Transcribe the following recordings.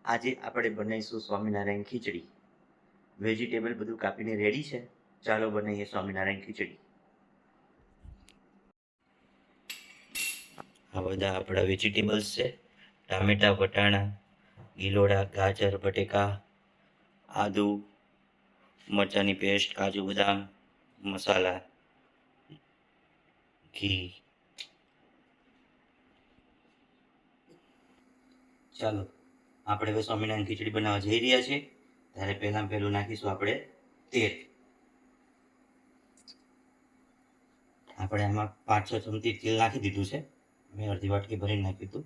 આજે આપણે બનાવીશું સ્વામિનારાયણ ખીચડી. વેજીટેબલ બધું કાપીને રેડી છે. ચાલો બનાવીએ સ્વામિનારાયણ ખીચડી. આ બધા આપણા વેજીટેબલ્સ છે. ટામેટા, વટાણા, ગીલોડા, ગાજર, બટેકા, આદુ, મરચાંની પેસ્ટ, કાજુ બદામ, મસાલા, ઘી. ચાલો આપણે હવે સ્વામિનારાયણ ખીચડી બનાવવા જઈ રહ્યા છીએ. ત્યારે પહેલું નાખીશું આપણે તેલ. આપણે આમાં 5-6 ચમચી તેલ નાખી દીધું છે. મેં અડધી વાટકી ભરીને નાખ્યું હતું.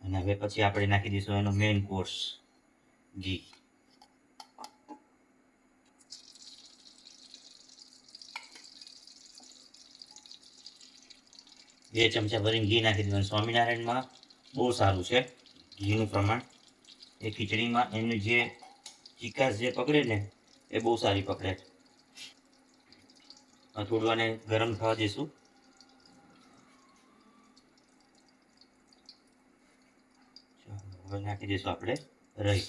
અને હવે પછી આપણે નાખી દઈશું એનો મેઇન કોર્સ, ઘી. બે ચમચા ભરીને ઘી નાખી દીધું. સ્વામિનારાયણમાં બહુ સારું છે ઘીનું પ્રમાણ. એ ખીચડીમાં એનું જે ચીકાશ જે પકડે ને એ બહુ સારી પકડે. થોડું આને ગરમ થવા દઈશું. હવે નાખી દઈશું આપણે રહી.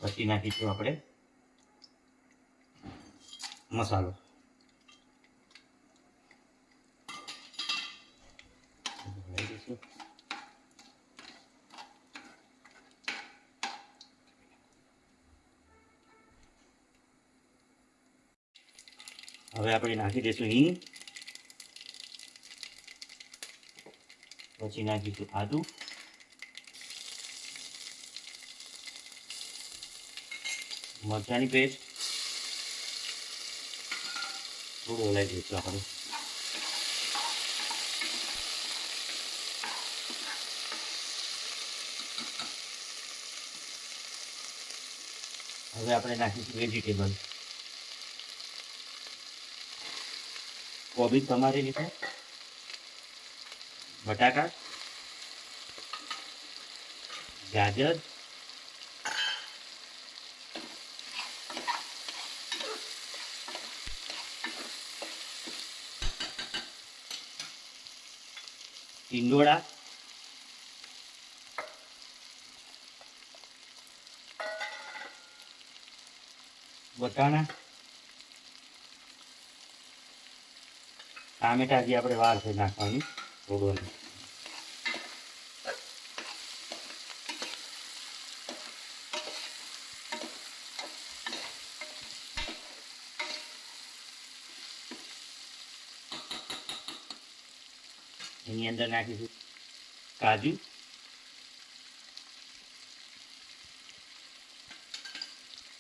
પછી નાખીશું આપણે મસાલો. હવે આપણે નાખી દઈશું હિંગ. પછી નાખીશું આદુ, મરચાંની પેસ્ટ. થોડું હલાવી દઈશું આપણે. હવે આપણે નાખીશું વેજીટેબલ. કોબીજ તમારી રીતે, બટાકા, ગાજર, ટીંડોળા, વટાણા, ટામેટા જે આપણે વાર છે નાખવાની થોડું. એની અંદર નાખીશું કાજુ,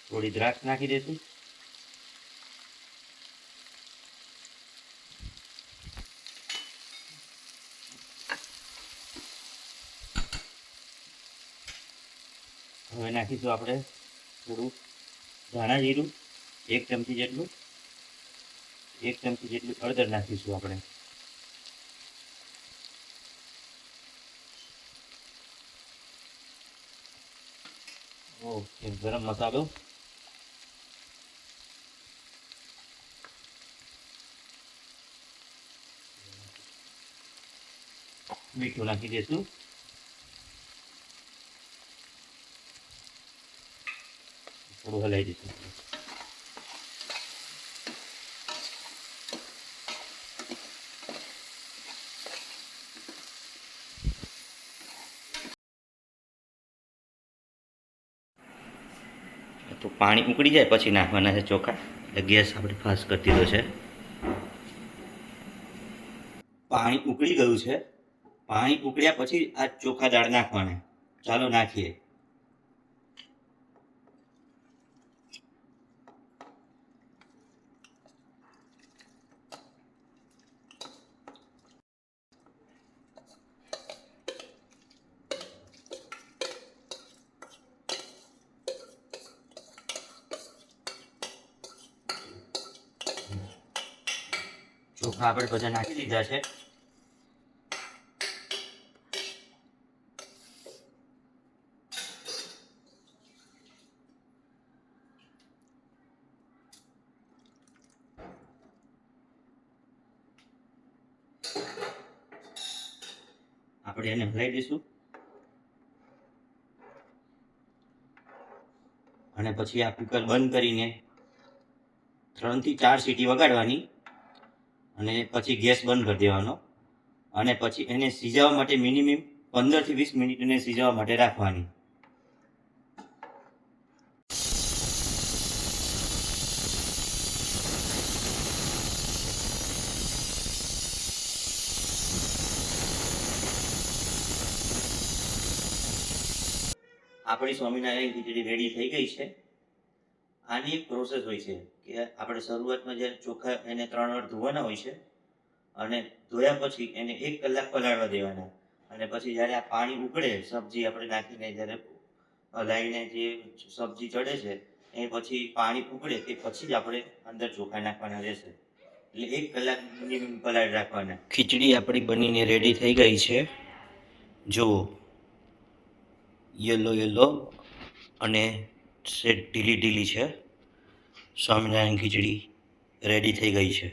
થોડી દ્રાક્ષ નાખી દઈશું. હવે નાખીશું આપણે થોડું ધાણા જીરું, 1 ચમચી જેટલું. 1 ચમચી જેટલું હળદર નાખીશું આપણે. ઓકે, ગરમ મસાલો. મીઠું નાખી દઈશું. થોડું હલાવી દઈશું. તો પાણી ઉકળી જાય પછી નાખવાના છે ચોખા. એટલે ગેસ આપણે ફાસ્ટ કરી દીધો છે. પાણી ઉકળી ગયું છે. પાણી ઉકળ્યા પછી આ ચોખા દાળ નાખવાના. ચાલો નાખીએ. ચોખા આપણે બધા નાખી દીધા છે. આપણે એને હલાવી દઈશું અને પછી આ કુકર બંધ કરીને 3 થી 4 સીટી વગાડવાની અને પછી ગેસ બંધ કરી દેવાનો અને પછી એને સિજાવવા માટે મિનિમમ 15 થી 20 મિનિટ એને સિજાવવા માટે રાખવાની. આપણી સ્વામિનારાયણ ખીચડી રેડી થઈ ગઈ છે. આની એક પ્રોસેસ હોય છે કે આપણે શરૂઆતમાં જ્યારે ચોખા એને 3 વાર ધોવાના હોય છે અને ધોયા પછી એને 1 કલાક પલાળવા દેવાના અને પછી જ્યારે આ પાણી ઉકળે, સબ્જી આપણે નાખીને જ્યારે હલાવીને જે સબ્જી ચડે છે એ પછી પાણી ઉકળે તે પછી જ આપણે અંદર ચોખા નાખવાના રહેશે. એટલે 1 કલાક મિનિમમ પલાળી રાખવાના. ખીચડી આપણી બનીને રેડી થઈ ગઈ છે. જુઓ, યલો અને સેટ ઢીલી છે. સ્વામિનારાયણ ખીચડી રેડી થઈ ગઈ છે.